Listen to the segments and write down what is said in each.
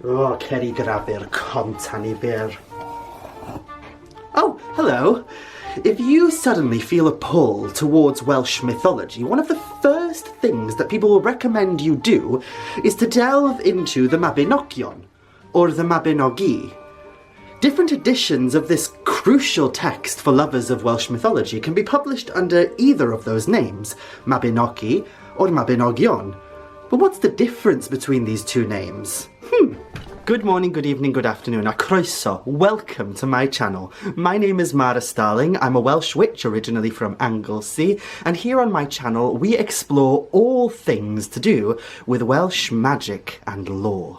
Oh, ceri grafi'r contan I byr. Oh, hello. If you suddenly feel a pull towards Welsh mythology, one of the first things that people will recommend you do is to delve into the Mabinogion, or the Mabinogi. Different editions of this crucial text for lovers of Welsh mythology can be published under either of those names, Mabinogi or Mabinogion. But what's the difference between these two names? Good morning, good evening, good afternoon, a croeso. Welcome to my channel. My name is Mhara Starling. I'm a Welsh witch originally from Anglesey, and here on my channel we explore all things to do with Welsh magic and lore.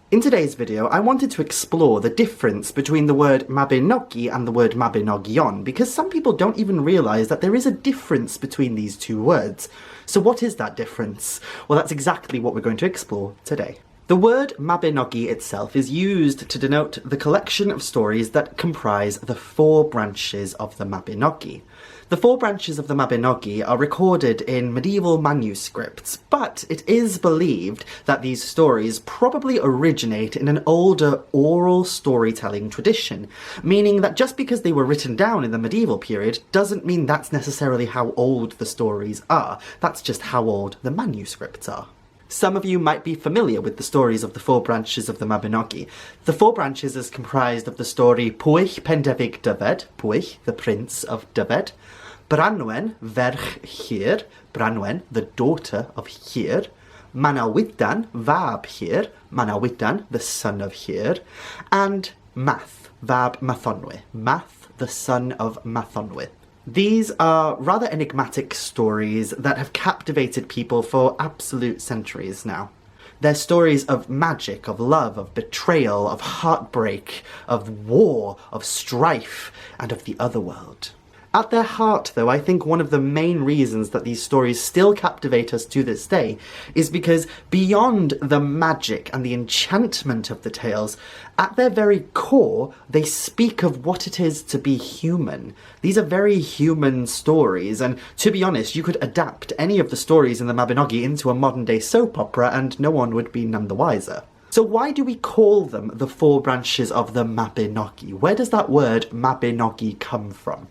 In today's video, I wanted to explore the difference between the word Mabinogi and the word Mabinogion, because some people don't even realise that there is a difference between these two words. So what is that difference? Well, that's exactly what we're going to explore today. The word Mabinogi itself is used to denote the collection of stories that comprise the four branches of the Mabinogi. The four branches of the Mabinogi are recorded in medieval manuscripts, but it is believed that these stories probably originate in an older oral storytelling tradition, meaning that just because they were written down in the medieval period doesn't mean that's necessarily how old the stories are. That's just how old the manuscripts are. Some of you might be familiar with the stories of the four branches of the Mabinogi. The four branches is comprised of the story Pwyll Pendefig Dyfed, Pwyll, the Prince of Dyfed, Branwen, Ferch Llyr, Branwen, the daughter of Llyr, Manawydan, Fab Llyr, Manawydan, the son of Llyr, and Math, Fab Mathonwy, Math, the son of Mathonwy. These are rather enigmatic stories that have captivated people for absolute centuries now. They're stories of magic, of love, of betrayal, of heartbreak, of war, of strife, and of the otherworld. At their heart, though, I think one of the main reasons that these stories still captivate us to this day is because beyond the magic and the enchantment of the tales, at their very core, they speak of what it is to be human. These are very human stories, and to be honest, you could adapt any of the stories in the Mabinogi into a modern-day soap opera and no one would be none the wiser. So why do we call them the four branches of the Mabinogi? Where does that word Mabinogi come from?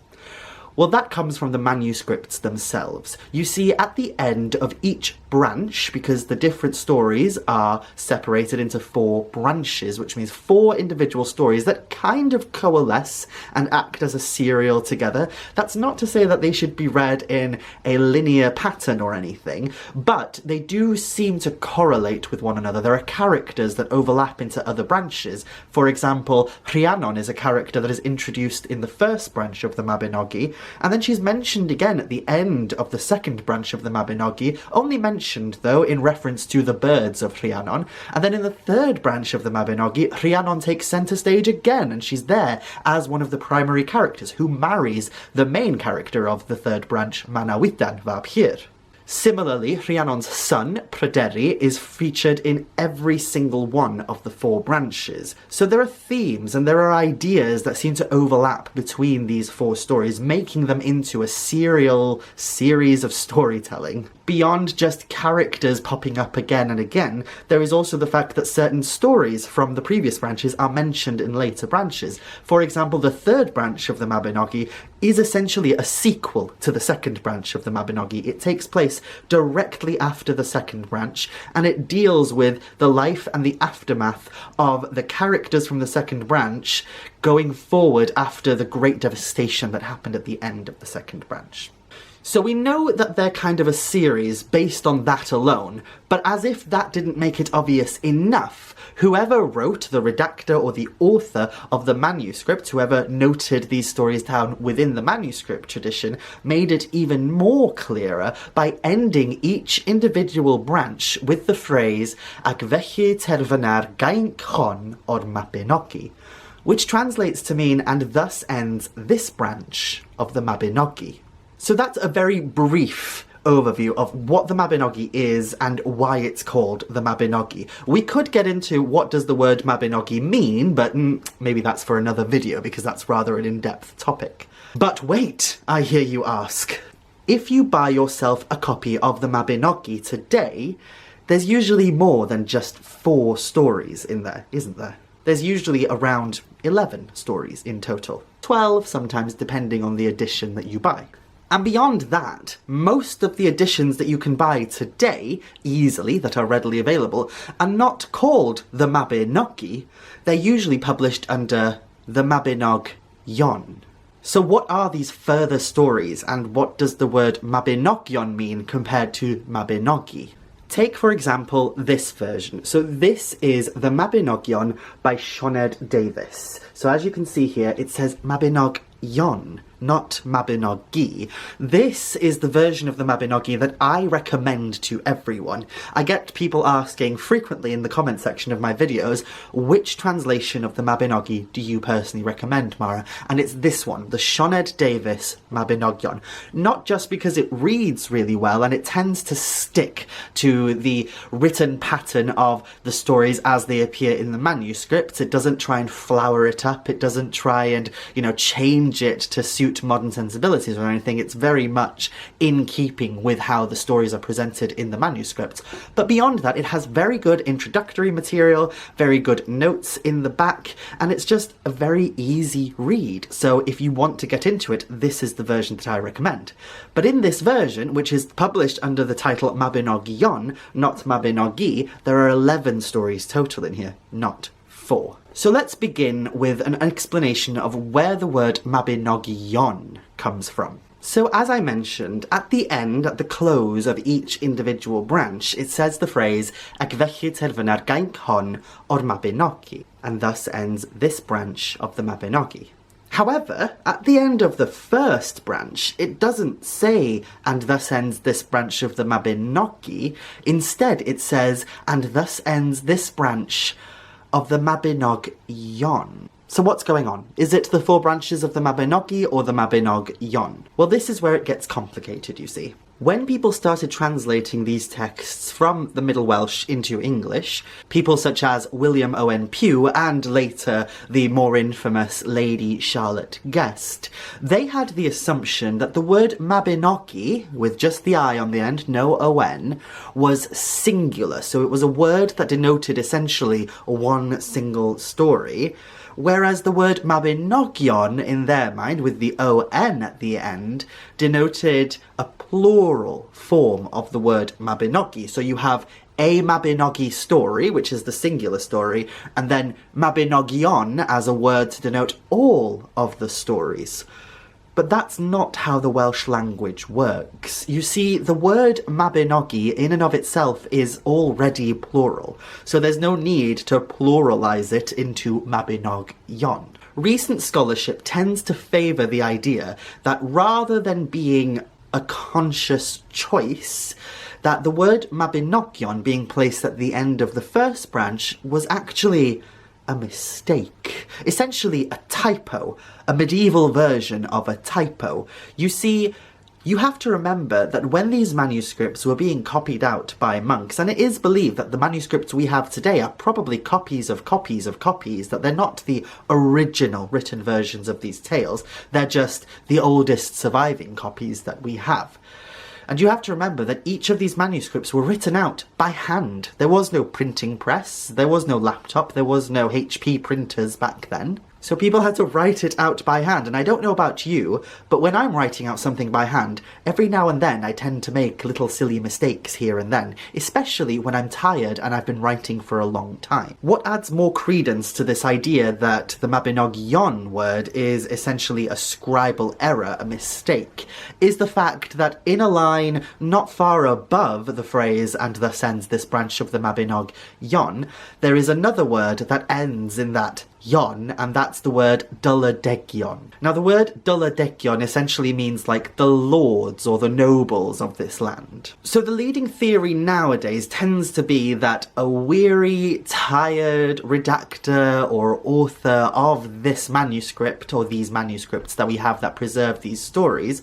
Well, that comes from the manuscripts themselves. You see, at the end of each branch, because the different stories are separated into four branches, which means four individual stories that kind of coalesce and act as a serial together. That's not to say that they should be read in a linear pattern or anything, but they do seem to correlate with one another. There are characters that overlap into other branches. For example, Rhiannon is a character that is introduced in the first branch of the Mabinogi, and then she's mentioned again at the end of the second branch of the Mabinogi, only mentioned, though, in reference to the birds of Rhiannon. And then in the third branch of the Mabinogi, Rhiannon takes centre stage again, and she's there as one of the primary characters, who marries the main character of the third branch, Manawydan fab Llyr. Similarly, Rhiannon's son, Pryderi, is featured in every single one of the four branches. So there are themes and there are ideas that seem to overlap between these four stories, making them into a serial series of storytelling. Beyond just characters popping up again and again, there is also the fact that certain stories from the previous branches are mentioned in later branches. For example, the third branch of the Mabinogi is essentially a sequel to the second branch of the Mabinogi. It takes place directly after the second branch, and it deals with the life and the aftermath of the characters from the second branch going forward after the great devastation that happened at the end of the second branch. So we know that they're kind of a series based on that alone, but as if that didn't make it obvious enough, whoever wrote, the redactor or the author of the manuscript, whoever noted these stories down within the manuscript tradition, made it even more clearer by ending each individual branch with the phrase Ac felly terfynar gainc hon o'r Mabinogi, which translates to mean, and thus ends this branch of the Mabinogi. So that's a very brief overview of what the Mabinogi is and why it's called the Mabinogi. We could get into what does the word Mabinogi mean, but maybe that's for another video because that's rather an in-depth topic. But wait, I hear you ask. If you buy yourself a copy of the Mabinogi today, there's usually more than just 4 stories in there, isn't there? There's usually around 11 stories in total. 12 sometimes, depending on the edition that you buy. And beyond that, most of the editions that you can buy today, easily, that are readily available, are not called the Mabinogi. They're usually published under the Mabinogion. So what are these further stories, and what does the word Mabinogion mean compared to Mabinogi? Take, for example, this version. So this is the Mabinogion by Sioned Davies. So as you can see here, it says Mabinogion, not Mabinogi. This is the version of the Mabinogi that I recommend to everyone. I get people asking frequently in the comment section of my videos, which translation of the Mabinogi do you personally recommend, Mhara? And it's this one, the Sioned Davies Mabinogion. Not just because it reads really well and it tends to stick to the written pattern of the stories as they appear in the manuscripts. It doesn't try and flower it up. It doesn't try and, change it to suit modern sensibilities or anything. It's very much in keeping with how the stories are presented in the manuscripts. But beyond that, it has very good introductory material, very good notes in the back, and it's just a very easy read. So if you want to get into it, this is the version that I recommend. But in this version, which is published under the title Mabinogion, not Mabinogi, there are 11 stories total in here, not 4. So let's begin with an explanation of where the word Mabinogion comes from. So as I mentioned, at the end, at the close of each individual branch, it says the phrase Ac felly terfyna'r gainc hon o'r Mabinogi, and thus ends this branch of the Mabinogi. However, at the end of the first branch, it doesn't say, and thus ends this branch of the Mabinogi. Instead, it says, and thus ends this branch of the Mabinogion. So what's going on? Is it the 4 branches of the Mabinogi or the Mabinogion? Well, this is where it gets complicated, you see. When people started translating these texts from the Middle Welsh into English, people such as William Owen Pugh and later the more infamous Lady Charlotte Guest, they had the assumption that the word Mabinogi, with just the I on the end, no O-N, was singular. So it was a word that denoted essentially one single story, whereas the word Mabinogion, in their mind, with the O-N at the end, denoted a plural form of the word Mabinogi. So you have a Mabinogi story, which is the singular story, and then Mabinogion as a word to denote all of the stories. But that's not how the Welsh language works. You see, the word Mabinogi in and of itself is already plural, so there's no need to pluralise it into Mabinogion. Recent scholarship tends to favour the idea that rather than being a conscious choice, that the word Mabinogion being placed at the end of the first branch was actually a mistake. Essentially a typo, a medieval version of a typo. You see, you have to remember that when these manuscripts were being copied out by monks, and it is believed that the manuscripts we have today are probably copies of copies of copies, that they're not the original written versions of these tales, they're just the oldest surviving copies that we have. And you have to remember that each of these manuscripts were written out by hand. There was no printing press, there was no laptop, there was no HP printers back then. So people had to write it out by hand, and I don't know about you, but when I'm writing out something by hand, every now and then I tend to make little silly mistakes here and then, especially when I'm tired and I've been writing for a long time. What adds more credence to this idea that the Mabinogion word is essentially a scribal error, a mistake, is the fact that in a line not far above the phrase "and thus ends this branch of the Mabinogion," there is another word that ends in that yon, and that's the word Duladegion. Now the word Duladegion essentially means like the lords or the nobles of this land. So the leading theory nowadays tends to be that a weary, tired redactor or author of this manuscript, or these manuscripts that we have that preserve these stories,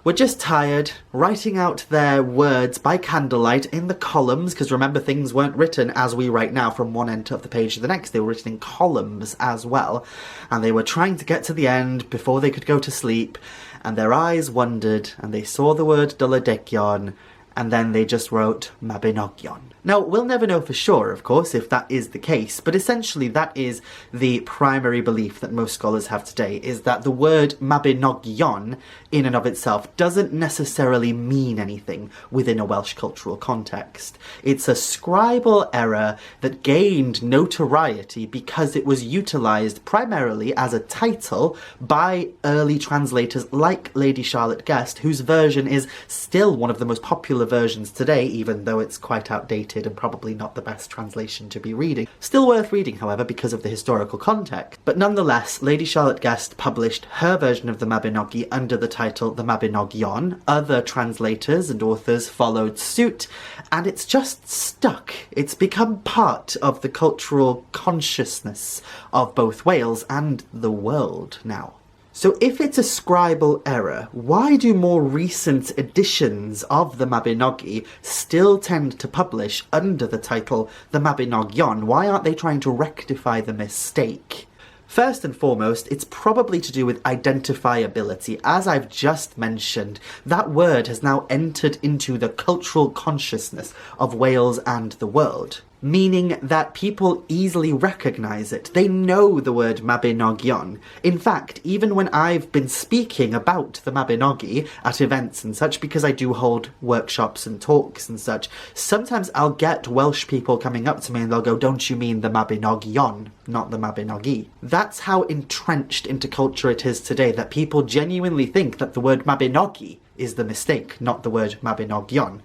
were just tired, writing out their words by candlelight in the columns, because remember, things weren't written as we write now from one end of the page to the next, they were written in columns as well, and they were trying to get to the end before they could go to sleep, and their eyes wandered, and they saw the word Duladegion, and then they just wrote Mabinogion. Now, we'll never know for sure, of course, if that is the case, but essentially that is the primary belief that most scholars have today, is that the word Mabinogion, in and of itself, doesn't necessarily mean anything within a Welsh cultural context. It's a scribal error that gained notoriety because it was utilised primarily as a title by early translators like Lady Charlotte Guest, whose version is still one of the most popular versions today, even though it's quite outdated and probably not the best translation to be reading. Still worth reading, however, because of the historical context. But nonetheless, Lady Charlotte Guest published her version of the Mabinogi under the title The Mabinogion. Other translators and authors followed suit, and it's just stuck. It's become part of the cultural consciousness of both Wales and the world now. So if it's a scribal error, why do more recent editions of the Mabinogi still tend to publish under the title The Mabinogion? Why aren't they trying to rectify the mistake? First and foremost, it's probably to do with identifiability. As I've just mentioned, that word has now entered into the cultural consciousness of Wales and the world, meaning that people easily recognise it. They know the word Mabinogion. In fact, even when I've been speaking about the Mabinogi at events and such, because I do hold workshops and talks and such, sometimes I'll get Welsh people coming up to me and they'll go, "Don't you mean the Mabinogion, not the Mabinogi?" That's how entrenched into culture it is today, that people genuinely think that the word Mabinogi is the mistake, not the word Mabinogion.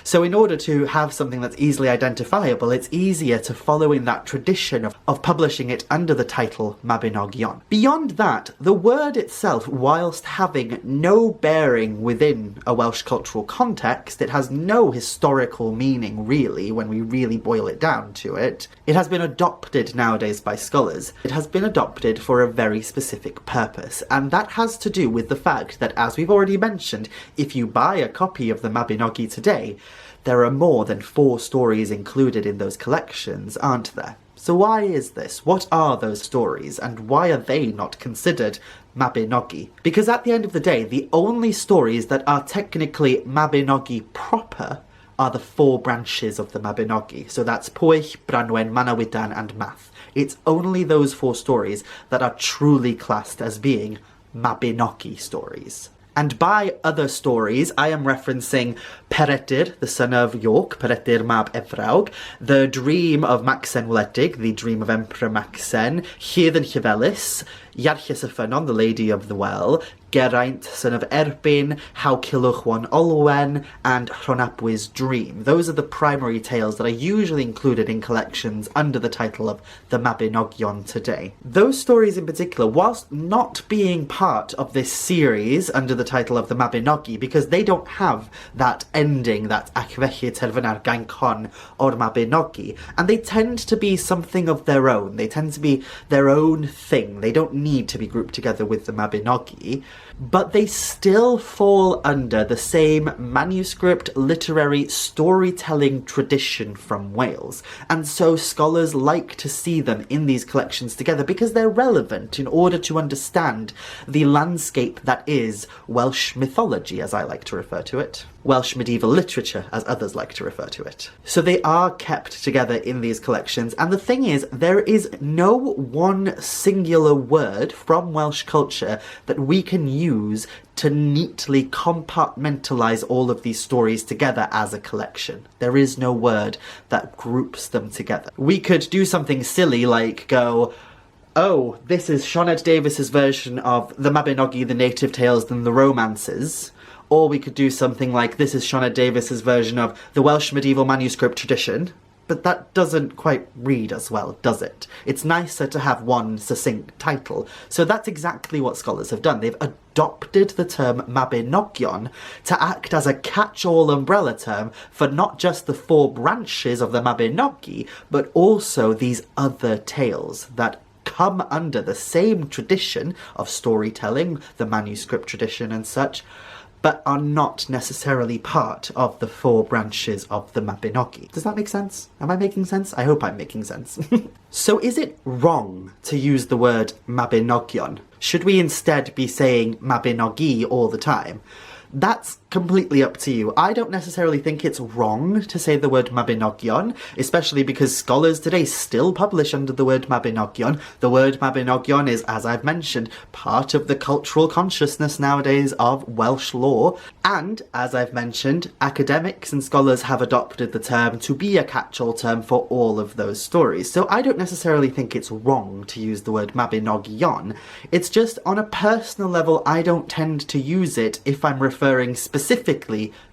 So in order to have something that's easily identifiable, it's easier to follow in that tradition of publishing it under the title Mabinogion. Beyond that, the word itself, whilst having no bearing within a Welsh cultural context, it has no historical meaning really when we really boil it down to it. It has been adopted nowadays by scholars. It has been adopted for a very specific purpose, and that has to do with the fact that, as we've already mentioned, if you buy a copy of the Mabinogi today, there are more than 4 stories included in those collections, aren't there? So why is this? What are those stories, and why are they not considered Mabinogi? Because at the end of the day, the only stories that are technically Mabinogi proper are the 4 branches of the Mabinogi. So that's Pwyll, Branwen, Manawydan and Math. It's only those 4 stories that are truly classed as being Mabinogi stories. And by other stories, I am referencing Peredur, the son of York, Peredur mab Efrawg, the dream of Maxen Wledig, the dream of Emperor Maxen, Hedd and Llefelys, Iarlles y Ffynnon, the Lady of the Well, Geraint, son of Erbyn, How Culhwch wan Olwen, and Rhonabwy's Dream. Those are the primary tales that are usually included in collections under the title of the Mabinogion today. Those stories in particular, whilst not being part of this series under the title of the Mabinogi, because they don't have that ending, that ac felly terfyna'r gainc hon o'r Mabinogi, and they tend to be something of their own. They tend to be their own thing. They don't need to be grouped together with the Mabinogi, but they still fall under the same manuscript literary storytelling tradition from Wales, and so scholars like to see them in these collections together because they're relevant in order to understand the landscape that is Welsh mythology, as I like to refer to it. Welsh medieval literature, as others like to refer to it. So they are kept together in these collections, and the thing is, there is no one singular word from Welsh culture that we can use to neatly compartmentalise all of these stories together as a collection. There is no word that groups them together. We could do something silly like go, oh, this is Sioned Davies's version of the Mabinogi, the native tales, and the romances. Or we could do something like, this is Sioned Davies's version of the Welsh medieval manuscript tradition. But that doesn't quite read as well, does it? It's nicer to have one succinct title. So that's exactly what scholars have done. They've adopted the term Mabinogion to act as a catch-all umbrella term for not just the 4 branches of the Mabinogi, but also these other tales that come under the same tradition of storytelling, the manuscript tradition and such, but are not necessarily part of the 4 branches of the Mabinogi. Does that make sense? Am I making sense? I hope I'm making sense. So is it wrong to use the word Mabinogion? Should we instead be saying Mabinogi all the time? That's completely up to you. I don't necessarily think it's wrong to say the word Mabinogion, especially because scholars today still publish under the word Mabinogion. The word Mabinogion is, as I've mentioned, part of the cultural consciousness nowadays of Welsh lore. And, as I've mentioned, academics and scholars have adopted the term to be a catch-all term for all of those stories. So I don't necessarily think it's wrong to use the word Mabinogion. It's just, on a personal level, I don't tend to use it if I'm referring specifically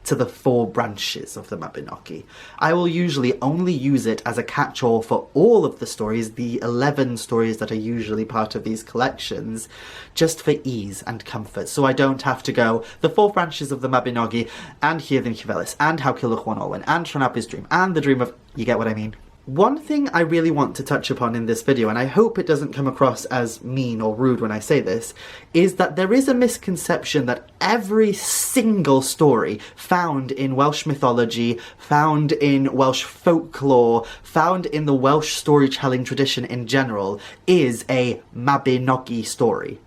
to the 4 branches of the Mabinogi. I will usually only use it as a catch-all for all of the stories, the 11 stories that are usually part of these collections, just for ease and comfort, so I don't have to go the 4 branches of the Mabinogi, and Hierddyn Llefelys, and How Culhwch Wan Olwen, and Rhonabwy's Dream, and the Dream of... you get what I mean? One thing I really want to touch upon in this video, and I hope it doesn't come across as mean or rude when I say this, is that there is a misconception that every single story found in Welsh mythology, found in Welsh folklore, found in the Welsh storytelling tradition in general, is a Mabinogi story.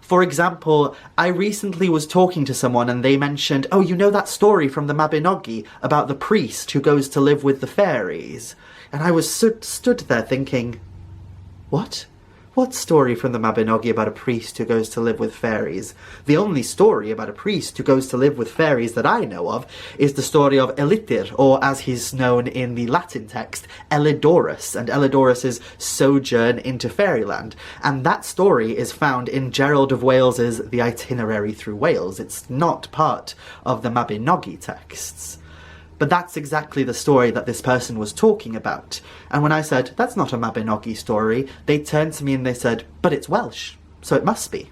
For example, I recently was talking to someone and they mentioned, oh, you know that story from the Mabinogi about the priest who goes to live with the fairies? And I was stood there thinking, what? What story from the Mabinogi about a priest who goes to live with fairies? The only story about a priest who goes to live with fairies that I know of is the story of Elidir, or as he's known in the Latin text, Elidorus, and Elidorus's sojourn into fairyland. And that story is found in Gerald of Wales's The Itinerary Through Wales. It's not part of the Mabinogi texts. But that's exactly the story that this person was talking about. And when I said, that's not a Mabinogi story, they turned to me and they said, but it's Welsh, so it must be.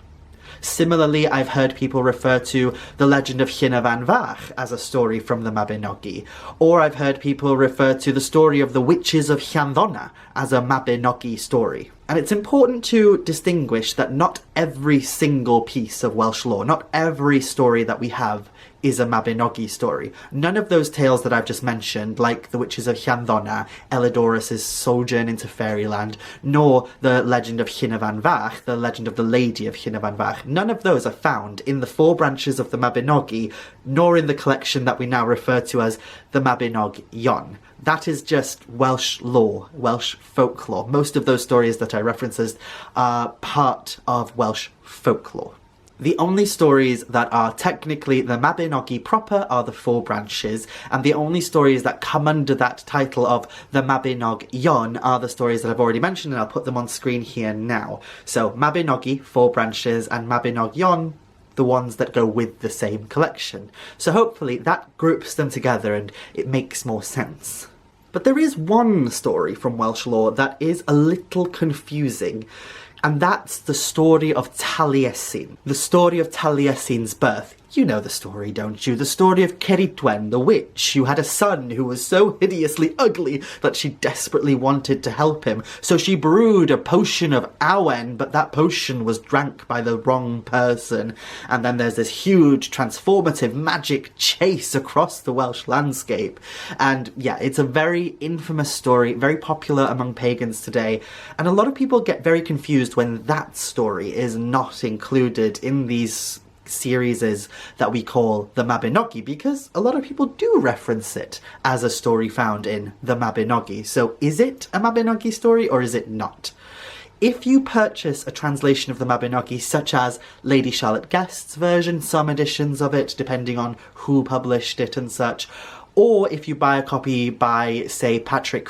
Similarly, I've heard people refer to the legend of Llyn Fan Fach as a story from the Mabinogi, or I've heard people refer to the story of the witches of Llanddonna as a Mabinogi story. And it's important to distinguish that not every single piece of Welsh lore, not every story that we have is a Mabinogi story. None of those tales that I've just mentioned, like the Witches of Llanddonna, Elidorus' sojourn into fairyland, nor the legend of Llyn Fan Fach, the legend of the Lady of Llyn Fan Fach, none of those are found in the 4 branches of the Mabinogi, nor in the collection that we now refer to as the Mabinogion. That is just Welsh lore, Welsh folklore. Most of those stories that I referenced are part of Welsh folklore. The only stories that are technically the Mabinogi proper are the 4 branches, and the only stories that come under that title of the Mabinogion are the stories that I've already mentioned, and I'll put them on screen here now. So Mabinogi, 4 branches, and Mabinogion, the ones that go with the same collection. So hopefully that groups them together and it makes more sense. But there is one story from Welsh lore that is a little confusing, and that's the story of Taliesin. The story of Taliesin's birth. You know the story, don't you? The story of Ceridwen, the witch, who had a son who was so hideously ugly that she desperately wanted to help him. So she brewed a potion of Awen, but that potion was drank by the wrong person. And then there's this huge, transformative magic chase across the Welsh landscape. And yeah, it's a very infamous story, very popular among pagans today. And a lot of people get very confused when that story is not included in these series that we call the Mabinogi, because a lot of people do reference it as a story found in the Mabinogi. So is it a Mabinogi story or is it not? If you purchase a translation of the Mabinogi, such as Lady Charlotte Guest's version, some editions of it, depending on who published it and such, or if you buy a copy by, say, Patrick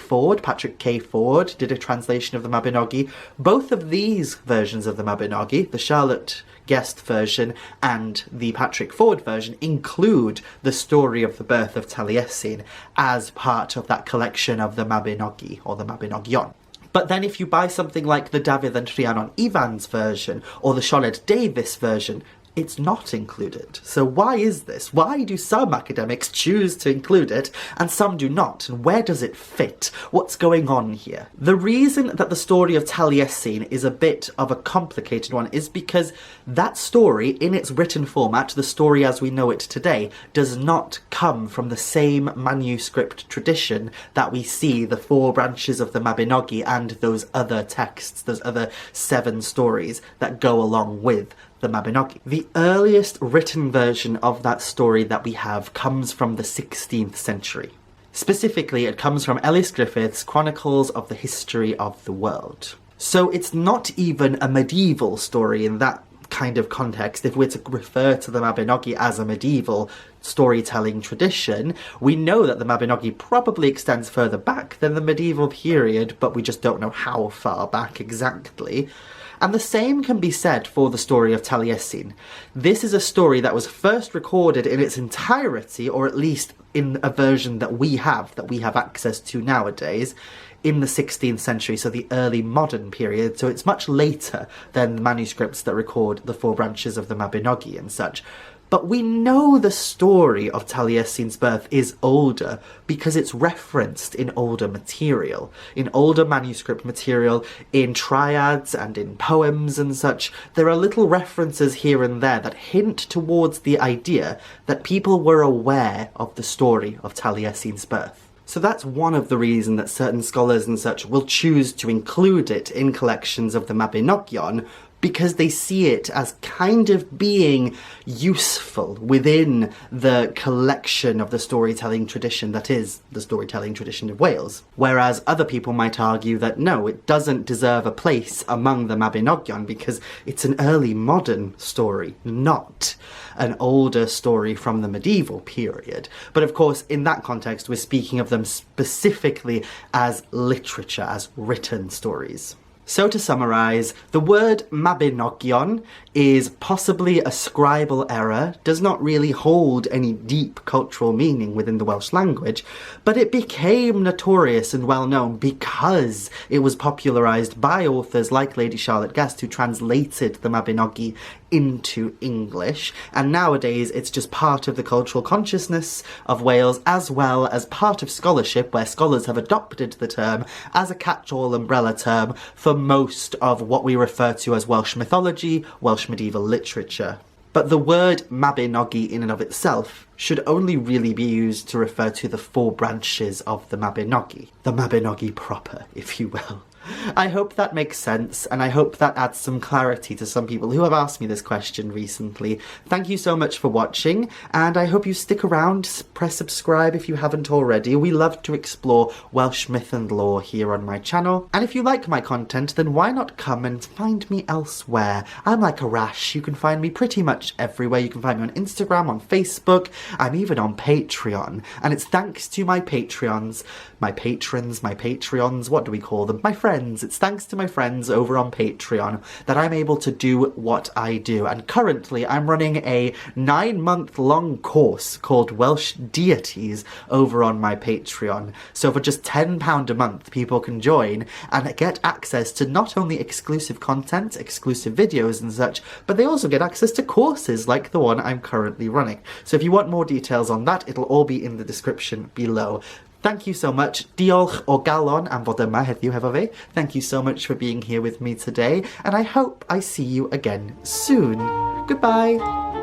K. Ford did a translation of the Mabinogi, both of these versions of the Mabinogi, the Charlotte Guest version and the Patrick Ford version, include the story of the birth of Taliesin as part of that collection of the Mabinogi, or the Mabinogion. But then if you buy something like the Dafydd and Rhiannon Ifans version, or the Sioned Davies version, it's not included. So why is this? Why do some academics choose to include it and some do not? And where does it fit? What's going on here? The reason that the story of Taliesin is a bit of a complicated one is because that story, in its written format, the story as we know it today, does not come from the same manuscript tradition that we see the 4 branches of the Mabinogi and those other texts, those other 7 stories that go along with the the Mabinogi. The earliest written version of that story that we have comes from the 16th century. Specifically, it comes from Ellis Griffith's Chronicles of the History of the World. So it's not even a medieval story in that kind of context. If we're to refer to the Mabinogi as a medieval storytelling tradition, we know that the Mabinogi probably extends further back than the medieval period, but we just don't know how far back exactly. And the same can be said for the story of Taliesin. This is a story that was first recorded in its entirety, or at least in a version that we have access to nowadays, in the 16th century, so the early modern period, so it's much later than the manuscripts that record the four branches of the Mabinogi and such. But we know the story of Taliesin's birth is older because it's referenced in older material, in older manuscript material, in triads and in poems and such. There are little references here and there that hint towards the idea that people were aware of the story of Taliesin's birth. So that's one of the reasons that certain scholars and such will choose to include it in collections of the Mabinogion, because they see it as kind of being useful within the collection of the storytelling tradition that is the storytelling tradition of Wales. Whereas other people might argue that no, it doesn't deserve a place among the Mabinogion because it's an early modern story, not an older story from the medieval period. But of course, in that context, we're speaking of them specifically as literature, as written stories. So to summarise, the word Mabinogion is possibly a scribal error, does not really hold any deep cultural meaning within the Welsh language, but it became notorious and well known because it was popularised by authors like Lady Charlotte Guest, who translated the Mabinogi into English, and nowadays it's just part of the cultural consciousness of Wales, as well as part of scholarship, where scholars have adopted the term as a catch-all umbrella term for most of what we refer to as Welsh mythology, Welsh medieval literature. But the word Mabinogi in and of itself should only really be used to refer to the four branches of the Mabinogi proper, if you will. I hope that makes sense, and I hope that adds some clarity to some people who have asked me this question recently. Thank you so much for watching, and I hope you stick around, press subscribe if you haven't already. We love to explore Welsh myth and lore here on my channel, and if you like my content, then why not come and find me elsewhere? I'm like a rash. You can find me pretty much everywhere. You can find me on Instagram, on Facebook, I'm even on Patreon, and it's thanks to my Patreons, my patrons, my Patreons, what do we call them? My friends. It's thanks to my friends over on Patreon that I'm able to do what I do. And currently I'm running a 9-month-long course called Welsh Deities over on my Patreon. So for just £10 a month, people can join and get access to not only exclusive content, exclusive videos and such, but they also get access to courses like the one I'm currently running. So if you want more details on that, it'll all be in the description below. Thank you so much. Diolch o galon am fod yma heddiw hefo fi. Thank you so much for being here with me today, and I hope I see you again soon. Goodbye.